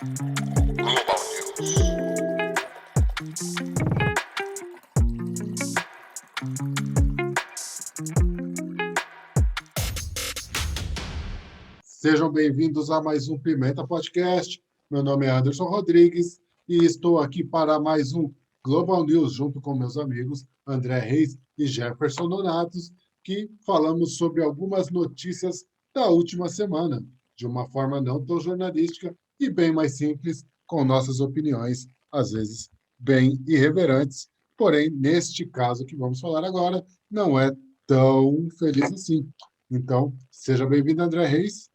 Global News. Sejam bem-vindos a mais um Pimenta Podcast. Meu nome é Anderson Rodrigues e estou aqui para mais um Global News, junto com meus amigos André Reis e Jefferson Donatos, que falamos sobre algumas notícias da última semana, de uma forma não tão jornalística e bem mais simples, com nossas opiniões, às vezes bem irreverentes. Porém, neste caso que vamos falar agora, não é tão feliz assim. Então, seja bem-vindo, André Reis.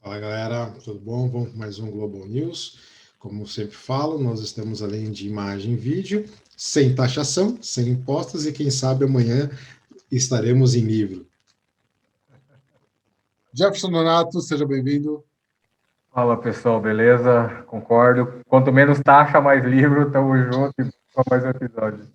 Fala galera, tudo bom? Vamos para mais um Global News. Como sempre falo, nós estamos além de imagem e vídeo, sem taxação, sem impostos e quem sabe amanhã estaremos em livro. Jefferson Donato, seja bem-vindo. Fala pessoal, beleza? Concordo. Quanto menos taxa, mais livro. Tamo junto e para mais um episódio.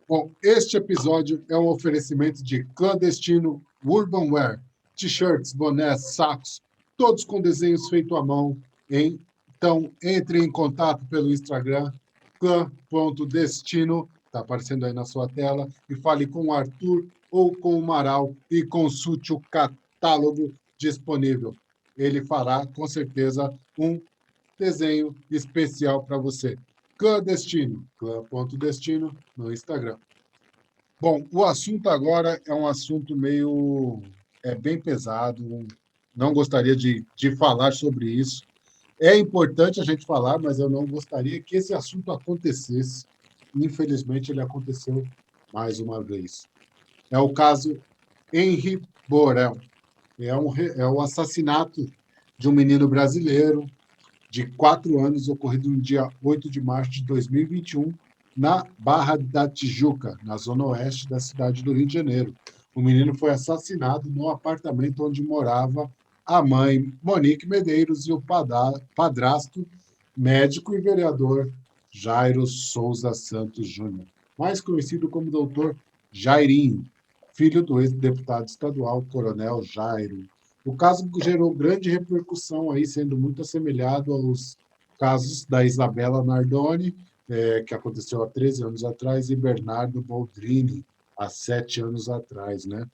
Bom, este episódio é um oferecimento de Clandestino Urban Wear, t-shirts, bonés, sacos, todos com desenhos feitos à mão. Então, entre em contato pelo Instagram, clã.destino, está aparecendo aí na sua tela, e fale com o Arthur ou com o Maral e consulte o catálogo disponível. Ele fará, com certeza, um desenho especial para você. Clandestino, clã.destino no Instagram. Bom, o assunto agora é um assunto bem pesado, não gostaria de falar sobre isso. É importante a gente falar, mas eu não gostaria que esse assunto acontecesse. Infelizmente, ele aconteceu mais uma vez. É o caso Henri Borel. É o assassinato de um menino brasileiro de 4 anos, ocorrido no dia 8 de março de 2021, na Barra da Tijuca, na zona oeste da cidade do Rio de Janeiro. O menino foi assassinado no apartamento onde morava a mãe, Monique Medeiros, e o padrasto, médico e vereador Jairo Souza Santos Júnior, mais conhecido como Doutor Jairinho, filho do ex-deputado estadual Coronel Jairo. O caso gerou grande repercussão, aí, sendo muito assemelhado aos casos da Isabela Nardoni, que aconteceu há 13 anos atrás, e Bernardo Boldrini, há 7 anos atrás, né?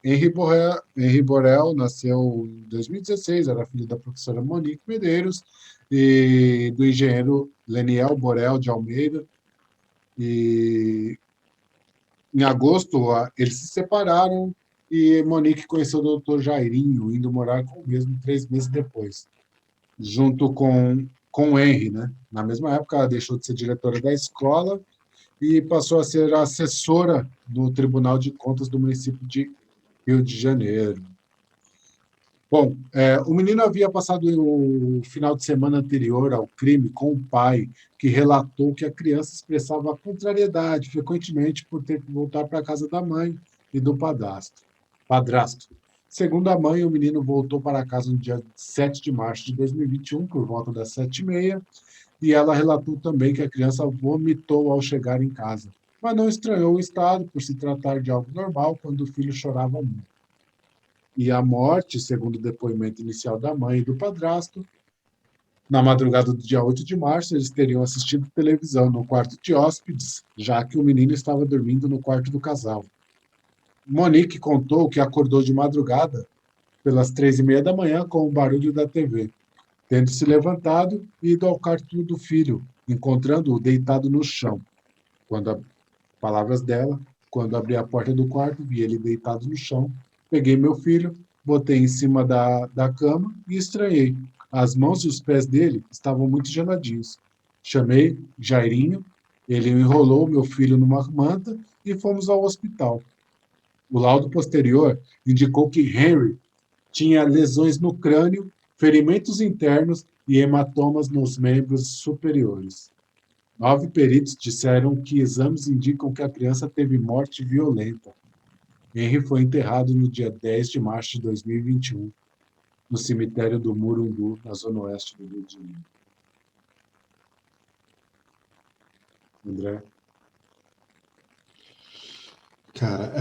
Henri Borel nasceu em 2016, era filho da professora Monique Medeiros e do engenheiro Leniel Borel de Almeida. E em agosto, eles se separaram e Monique conheceu o doutor Jairinho, indo morar com o mesmo 3 meses depois, junto com o Henry, né? Na mesma época, ela deixou de ser diretora da escola e passou a ser assessora do Tribunal de Contas do município de Rio de Janeiro. Bom, o menino havia passado o final de semana anterior ao crime com o pai, que relatou que a criança expressava contrariedade frequentemente por ter que voltar para a casa da mãe e do padrasto. Segundo a mãe, o menino voltou para casa no dia 7 de março de 2021, por volta das 7h30, e ela relatou também que a criança vomitou ao chegar em casa, mas não estranhou o estado por se tratar de algo normal quando o filho chorava muito. E a morte, segundo o depoimento inicial da mãe e do padrasto, na madrugada do dia 8 de março, eles teriam assistido televisão no quarto de hóspedes, já que o menino estava dormindo no quarto do casal. Monique contou que acordou de madrugada, pelas 3h30 da manhã, com o barulho da TV, tendo se levantado e ido ao quarto do filho, encontrando-o deitado no chão. Palavras dela, quando abri a porta do quarto, vi ele deitado no chão, peguei meu filho, botei em cima da cama e estranhei. As mãos e os pés dele estavam muito geladinhos. Chamei Jairinho, ele enrolou meu filho numa manta e fomos ao hospital. O laudo posterior indicou que Henry tinha lesões no crânio, ferimentos internos e hematomas nos membros superiores. 9 peritos disseram que exames indicam que a criança teve morte violenta. Henry foi enterrado no dia 10 de março de 2021, no cemitério do Murundu, na zona oeste do Rio de Janeiro. André? Cara,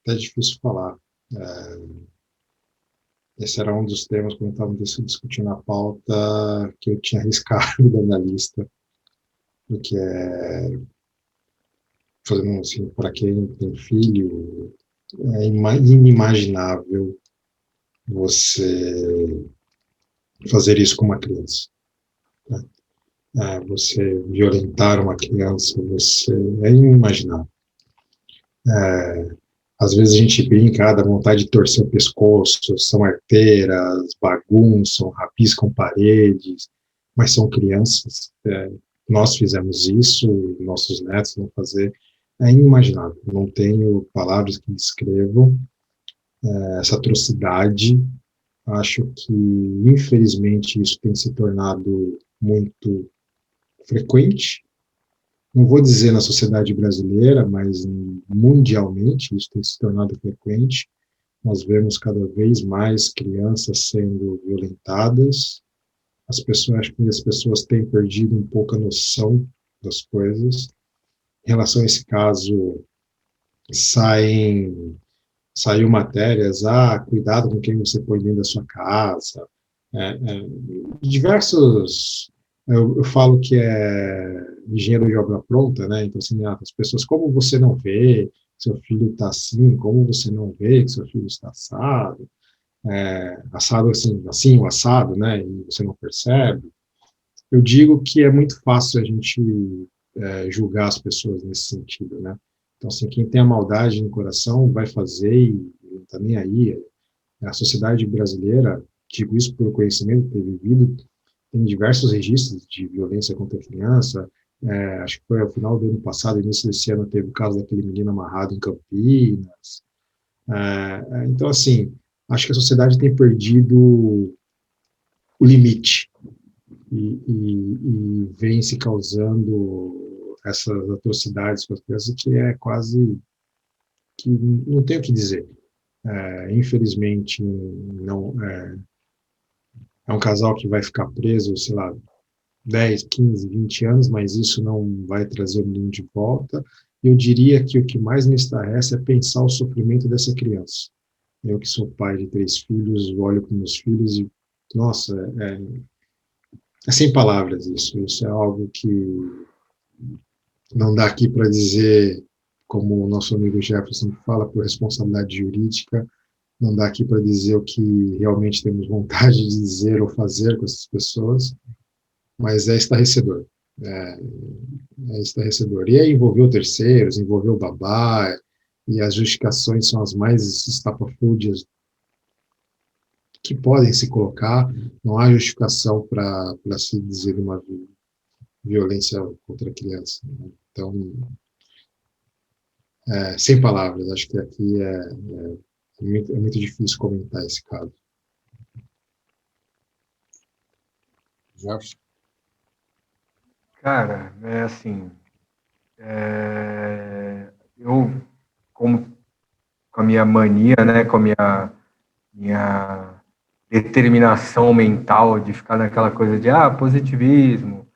é difícil falar. Esse era um dos temas, quando estávamos discutindo a pauta, que eu tinha arriscado da minha lista, que é, fazendo assim, para quem tem filho, é inimaginável você fazer isso com uma criança. Né? Você violentar uma criança, é inimaginável. Às vezes a gente brinca, dá vontade de torcer o pescoço, são arteiras, bagunçam, rabiscam paredes, mas são crianças. Nós fizemos isso, nossos netos vão fazer. É inimaginável. Não tenho palavras que descrevam essa atrocidade. Acho que, infelizmente, isso tem se tornado muito frequente. Não vou dizer na sociedade brasileira, mas mundialmente isso tem se tornado frequente. Nós vemos cada vez mais crianças sendo violentadas. Acho que as pessoas têm perdido um pouco a noção das coisas. Em relação a esse caso, saiu matérias, cuidado com quem você põe dentro da sua casa. Diversos, eu falo que é engenheiro de obra pronta, né? Então, assim, as pessoas, como você não vê que seu filho está assim, como você não vê que seu filho está assado, assado assim, o assado, né? E você não percebe. Eu digo que é muito fácil a gente julgar as pessoas nesse sentido, né? Então, assim, quem tem a maldade no coração vai fazer e não está nem aí. A sociedade brasileira, digo isso por conhecimento, ter vivido, tem diversos registros de violência contra a criança. Acho que foi ao final do ano passado, início desse ano, teve o caso daquele menino amarrado em Campinas. Então, assim, acho que a sociedade tem perdido o limite e vem se causando essas atrocidades com as crianças que é quase que não tem o que dizer. Infelizmente, não é um casal que vai ficar preso, sei lá, 10, 15, 20 anos, mas isso não vai trazer o menino de volta. Eu diria que o que mais me estarrece é pensar o sofrimento dessa criança. Eu que sou pai de 3 filhos, olho para meus filhos e, nossa, é sem palavras isso. Isso é algo que não dá aqui para dizer, como o nosso amigo Jefferson fala, por responsabilidade jurídica, não dá aqui para dizer o que realmente temos vontade de dizer ou fazer com essas pessoas, mas é estarrecedor. É estarrecedor. E aí envolveu terceiros, envolveu babá, e as justificações são as mais estapafúrdias que podem se colocar. Não há justificação para se dizer uma violência contra a criança. Né? Então, sem palavras, acho que aqui é muito difícil comentar esse caso. Jefferson? Cara, assim, eu, como com a minha mania, né, com a minha determinação mental de ficar naquela coisa de, positivismo,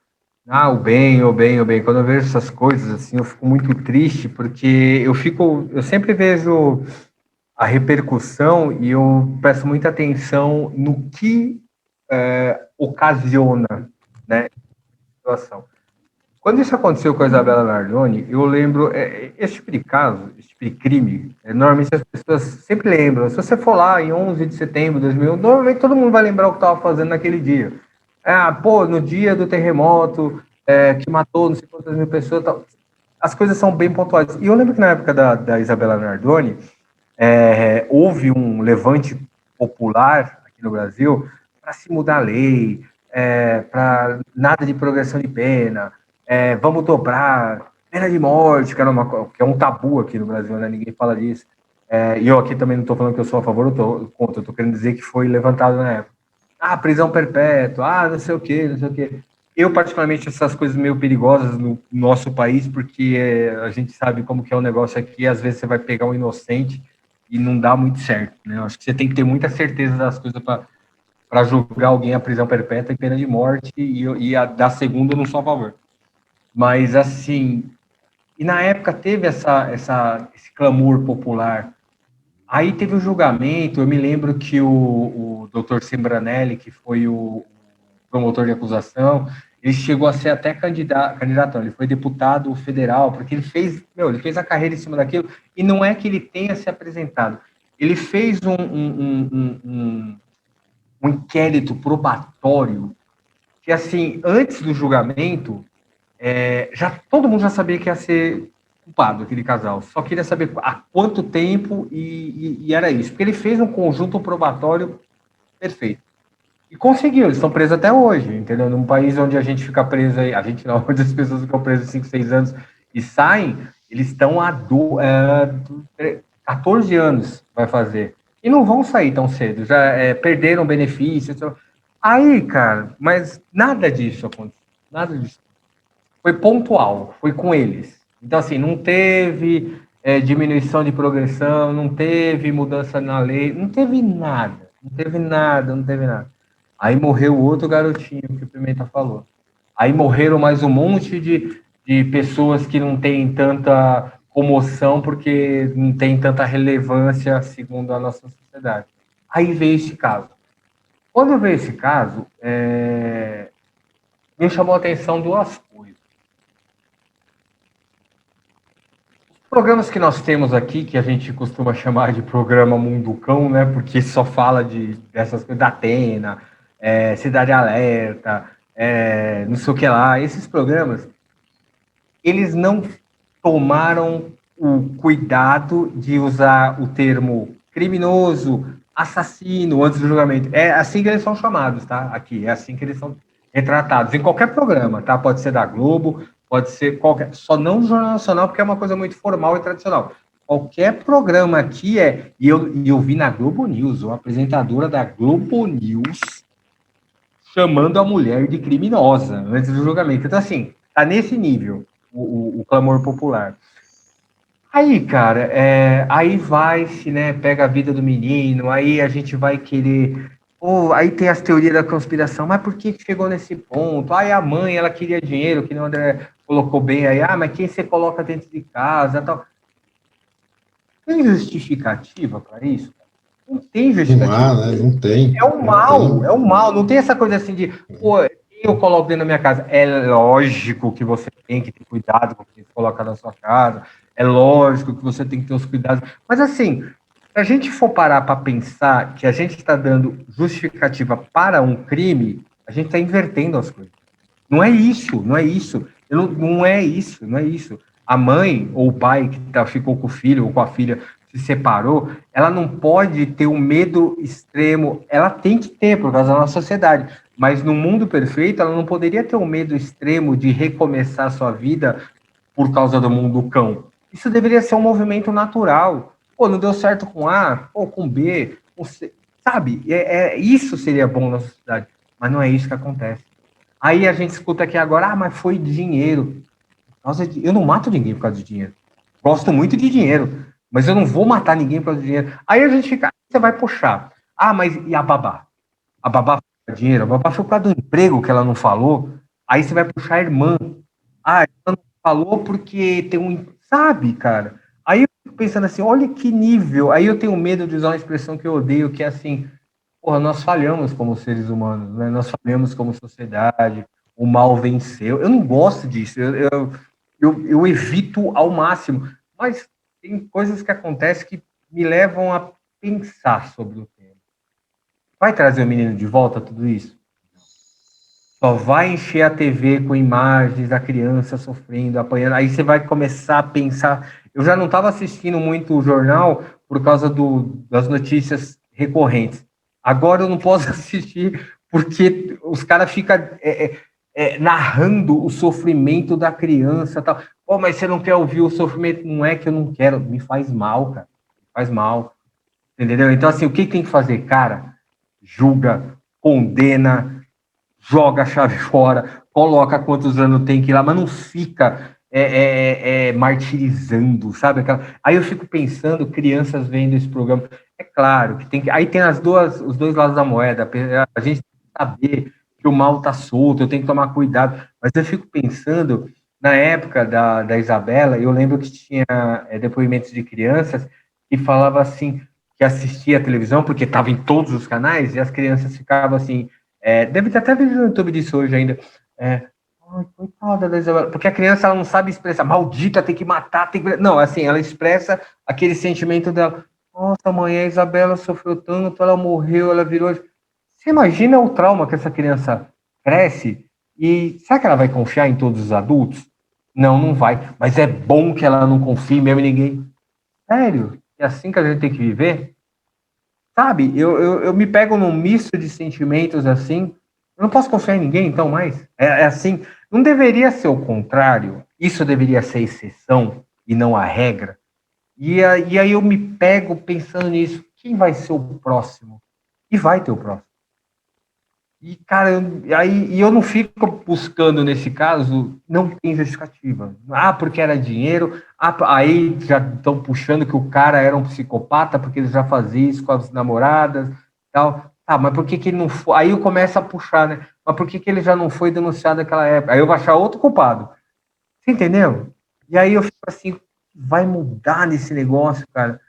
o bem, o bem, o bem. Quando eu vejo essas coisas, assim, eu fico muito triste, porque eu sempre vejo a repercussão e eu presto muita atenção no que ocasiona, né, a situação. Quando isso aconteceu com a Isabela Nardoni, eu lembro, esse tipo de caso, esse tipo de crime, normalmente as pessoas sempre lembram. Se você for lá em 11 de setembro de 2001, normalmente todo mundo vai lembrar o que estava fazendo naquele dia. No dia do terremoto, que matou não sei quantas mil pessoas, tal. As coisas são bem pontuais. E eu lembro que na época da Isabela Nardoni, houve um levante popular aqui no Brasil para se mudar a lei, para nada de progressão de pena, vamos dobrar pena de morte, que é um tabu aqui no Brasil, né? Ninguém fala disso. E eu aqui também não estou falando que eu sou a favor ou contra, eu estou querendo dizer que foi levantado na época. Prisão perpétua, não sei o quê, não sei o quê. Eu, particularmente, essas coisas meio perigosas no nosso país, porque a gente sabe como que é o negócio aqui, às vezes você vai pegar um inocente e não dá muito certo, né? Eu acho que você tem que ter muita certeza das coisas para julgar alguém a prisão perpétua e pena de morte, e a da segunda eu não sou a favor. Mas, assim, e na época teve esse clamor popular. Aí teve o julgamento, eu me lembro que o Dr. Sembranelli, que foi o promotor de acusação, ele chegou a ser até candidato, ele foi deputado federal, porque ele fez a carreira em cima daquilo, e não é que ele tenha se apresentado, ele fez um inquérito probatório, que assim, antes do julgamento, todo mundo já sabia que ia ser culpado aquele casal, só queria saber há quanto tempo e era isso, porque ele fez um conjunto probatório perfeito. E conseguiu, eles estão presos até hoje, entendeu? Num país onde a gente fica preso aí, a gente não, onde as pessoas ficam presas 5, 6 anos e saem, eles estão há 14 anos, vai fazer. E não vão sair tão cedo, já perderam benefícios. Aí, cara, mas nada disso aconteceu, nada disso. Foi pontual, foi com eles. Então, assim, não teve diminuição de progressão, não teve mudança na lei, não teve nada, não teve nada, não teve nada. Aí morreu outro garotinho que o Pimenta falou. Aí morreram mais um monte de pessoas que não têm tanta comoção porque não tem tanta relevância segundo a nossa sociedade. Aí veio esse caso. Quando veio esse caso, me chamou a atenção duas coisas. Os programas que nós temos aqui, que a gente costuma chamar de programa Munducão, né, porque só fala dessas coisas, da Atena, Cidade Alerta, não sei o que lá, esses programas, eles não tomaram o cuidado de usar o termo criminoso, assassino, antes do julgamento. É assim que eles são chamados, tá? Aqui, é assim que eles são retratados. Em qualquer programa, tá? Pode ser da Globo, pode ser qualquer... Só não no Jornal Nacional, porque é uma coisa muito formal e tradicional. Qualquer programa aqui e eu vi na Globo News, uma apresentadora da Globo News chamando a mulher de criminosa antes do julgamento. Então, assim, tá nesse nível o clamor popular. Aí, cara, aí vai-se, né, pega a vida do menino, aí a gente vai querer... aí tem as teorias da conspiração, mas por que chegou nesse ponto? Aí a mãe, ela queria dinheiro, que não André colocou bem aí, mas quem você coloca dentro de casa, tal. Tem justificativa para isso? Não tem justificativa. Não há, né? Não tem. É o mal, não tem essa coisa assim de, pô, eu coloco dentro da minha casa. É lógico que você tem que ter cuidado com o que você coloca na sua casa, é lógico que você tem que ter os cuidados, mas assim, se a gente for parar para pensar que a gente está dando justificativa para um crime, a gente está invertendo as coisas. Não é isso, não é isso. Não é isso, não é isso. A mãe ou o pai que ficou com o filho ou com a filha se separou, ela não pode ter um medo extremo, ela tem que ter por causa da nossa sociedade, mas no mundo perfeito ela não poderia ter um medo extremo de recomeçar a sua vida por causa do mundo cão. Isso deveria ser um movimento natural. Pô, não deu certo com A, ou com B, com C, sabe? Isso seria bom na sociedade, mas não é isso que acontece. Aí a gente escuta aqui agora, mas foi dinheiro. Nossa, eu não mato ninguém por causa de dinheiro. Gosto muito de dinheiro, mas eu não vou matar ninguém por causa de dinheiro. Aí a gente fica, você vai puxar. Mas e a babá? A babá foi por causa de dinheiro? A babá foi por causa do emprego que ela não falou. Aí você vai puxar a irmã. Ela não falou porque tem um... Sabe, cara? Aí eu fico pensando assim, olha que nível. Aí eu tenho medo de usar uma expressão que eu odeio, que é assim, porra, nós falhamos como seres humanos, né? Nós falhamos como sociedade, o mal venceu. Eu não gosto disso, eu evito ao máximo, mas tem coisas que acontecem que me levam a pensar sobre o tema. Vai trazer o menino de volta tudo isso? Só vai encher a TV com imagens da criança sofrendo, apanhando. Aí você vai começar a pensar. Eu já não estava assistindo muito o jornal por causa das notícias recorrentes. Agora eu não posso assistir porque os caras ficam narrando o sofrimento da criança. Tal. Pô, mas você não quer ouvir o sofrimento? Não é que eu não quero, me faz mal, cara. Me faz mal. Entendeu? Então, assim, o que tem que fazer? Cara, julga, condena, joga a chave fora, coloca quantos anos tem que ir lá, mas não fica martirizando, sabe? Aí eu fico pensando, crianças vendo esse programa. É claro que tem que. Aí tem os dois lados da moeda. A gente tem que saber que o mal tá solto, eu tenho que tomar cuidado. Mas eu fico pensando, na época da Isabela, eu lembro que tinha depoimentos de crianças que falava assim: que assistia a televisão, porque estava em todos os canais, e as crianças ficavam assim, deve ter até vídeo no YouTube disso hoje ainda, ai, coitada da Isabela, porque a criança ela não sabe expressar, maldita, tem que matar, tem que... Não, assim, ela expressa aquele sentimento dela, nossa, mãe, a Isabela sofreu tanto, ela morreu, ela virou... Você imagina o trauma que essa criança cresce, e será que ela vai confiar em todos os adultos? Não, não vai, mas é bom que ela não confie mesmo em ninguém. Sério? É assim que a gente tem que viver? Sabe, eu me pego num misto de sentimentos assim, eu não posso confiar em ninguém, então, mais. É assim, não deveria ser o contrário, isso deveria ser exceção e não a regra. E aí eu me pego pensando nisso, quem vai ser o próximo? E vai ter o próximo. E, cara, eu não fico buscando, nesse caso, não tem justificativa. Ah, porque era dinheiro. Ah, aí já estão puxando que o cara era um psicopata, porque ele já fazia isso com as namoradas tal. Tá, mas por que, que ele não foi? Aí eu começo a puxar, né? Mas por que, que ele já não foi denunciado naquela época? Aí eu vou achar outro culpado. Você entendeu? E aí eu fico assim, vai mudar nesse negócio, cara.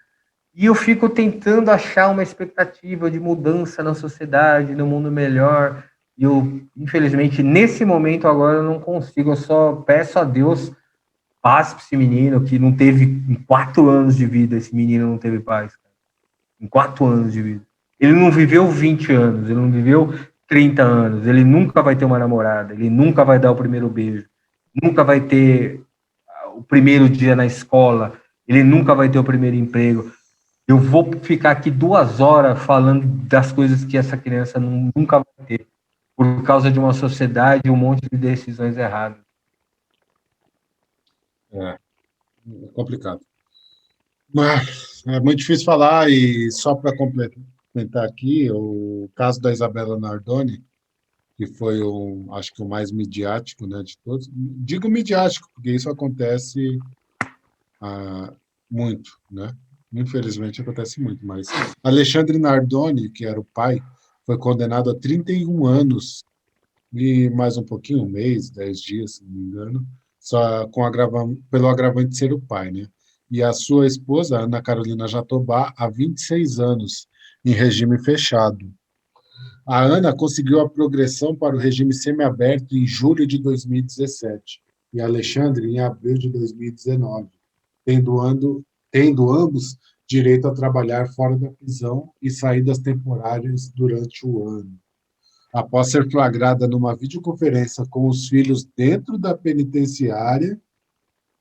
E eu fico tentando achar uma expectativa de mudança na sociedade, no mundo melhor. E eu, infelizmente, nesse momento agora eu não consigo. Eu só peço a Deus paz para esse menino que não teve, em 4 anos de vida, esse menino não teve paz. Cara. Em 4 anos de vida. Ele não viveu 20 anos, ele não viveu 30 anos, ele nunca vai ter uma namorada, ele nunca vai dar o primeiro beijo, nunca vai ter o primeiro dia na escola, ele nunca vai ter o primeiro emprego. Eu vou ficar aqui 2 horas falando das coisas que essa criança nunca vai ter, por causa de uma sociedade e um monte de decisões erradas. É complicado. Mas é muito difícil falar, e só para complementar aqui, o caso da Isabela Nardoni, que foi acho que o mais midiático, né, de todos. Digo midiático, porque isso acontece muito, né? Infelizmente acontece muito, mas Alexandre Nardoni, que era o pai, foi condenado a 31 anos e mais um pouquinho, um mês, 10 dias, se não me engano, só pelo agravante de ser o pai, né? E a sua esposa, Ana Carolina Jatobá, há 26 anos, em regime fechado. A Ana conseguiu a progressão para o regime semiaberto em julho de 2017 e Alexandre em abril de 2019, tendo ambos direito a trabalhar fora da prisão e saídas temporárias durante o ano. Após ser flagrada numa videoconferência com os filhos dentro da penitenciária,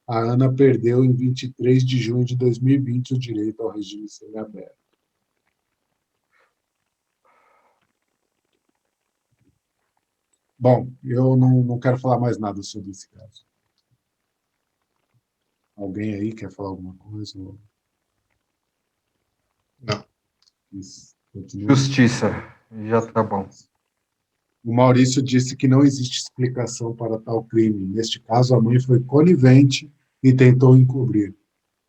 a Ana perdeu em 23 de junho de 2020 o direito ao regime semiaberto. Bom, eu não quero falar mais nada sobre esse caso. Alguém aí quer falar alguma coisa? Não. Justiça, já tá bom. O Maurício disse que não existe explicação para tal crime. Neste caso, a mãe foi conivente e tentou encobrir.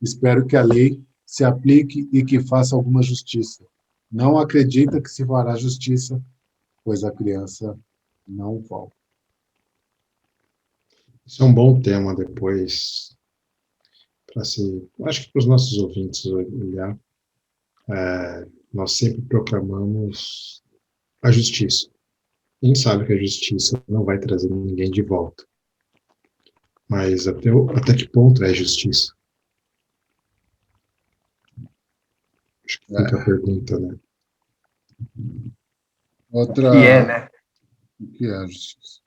Espero que a lei se aplique e que faça alguma justiça. Não acredita que se fará justiça, pois a criança não volta. Isso é um bom tema depois, acho que para os nossos ouvintes olhar. Nós sempre proclamamos a justiça. A gente sabe que a justiça não vai trazer ninguém de volta. Mas até que ponto é justiça? Acho que fica a pergunta, né? Outra... O que é, né? O que é a justiça?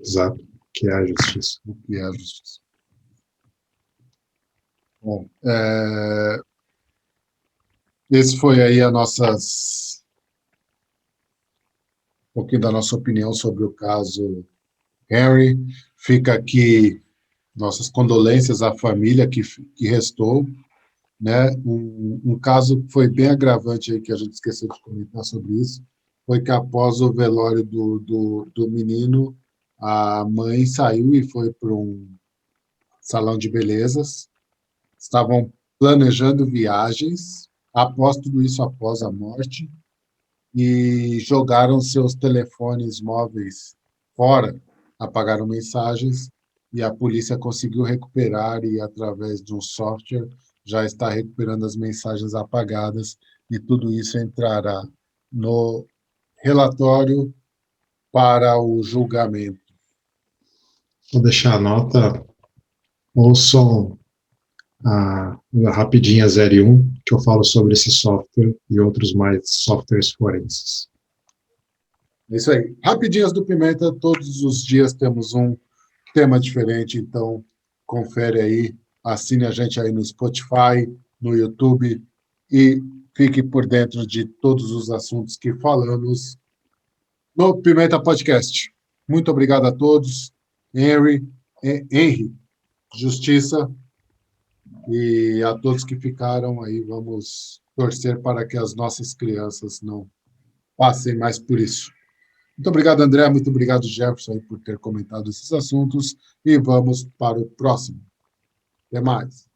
Exato. O que é a justiça? O que é a justiça? Bom, esse foi aí um pouquinho da nossa opinião sobre o caso Henry. Fica aqui nossas condolências à família que restou, né? Um caso que foi bem agravante aí, que a gente esqueceu de comentar sobre isso, foi que após o velório do menino, a mãe saiu e foi para um salão de belezas. Estavam planejando viagens, após tudo isso, após a morte, e jogaram seus telefones móveis fora, apagaram mensagens, e a polícia conseguiu recuperar e, através de um software, já está recuperando as mensagens apagadas e tudo isso entrará no relatório para o julgamento. Vou deixar a nota, ouçam a Rapidinha 01, que eu falo sobre esse software e outros mais softwares forenses. É isso aí. Rapidinhas do Pimenta, todos os dias temos um tema diferente, então confere aí, assine a gente aí no Spotify, no YouTube e fique por dentro de todos os assuntos que falamos no Pimenta Podcast. Muito obrigado a todos. Henry, Justiça, e a todos que ficaram aí, vamos torcer para que as nossas crianças não passem mais por isso. Muito obrigado, André. Muito obrigado, Jefferson, aí, por ter comentado esses assuntos. E vamos para o próximo. Até mais.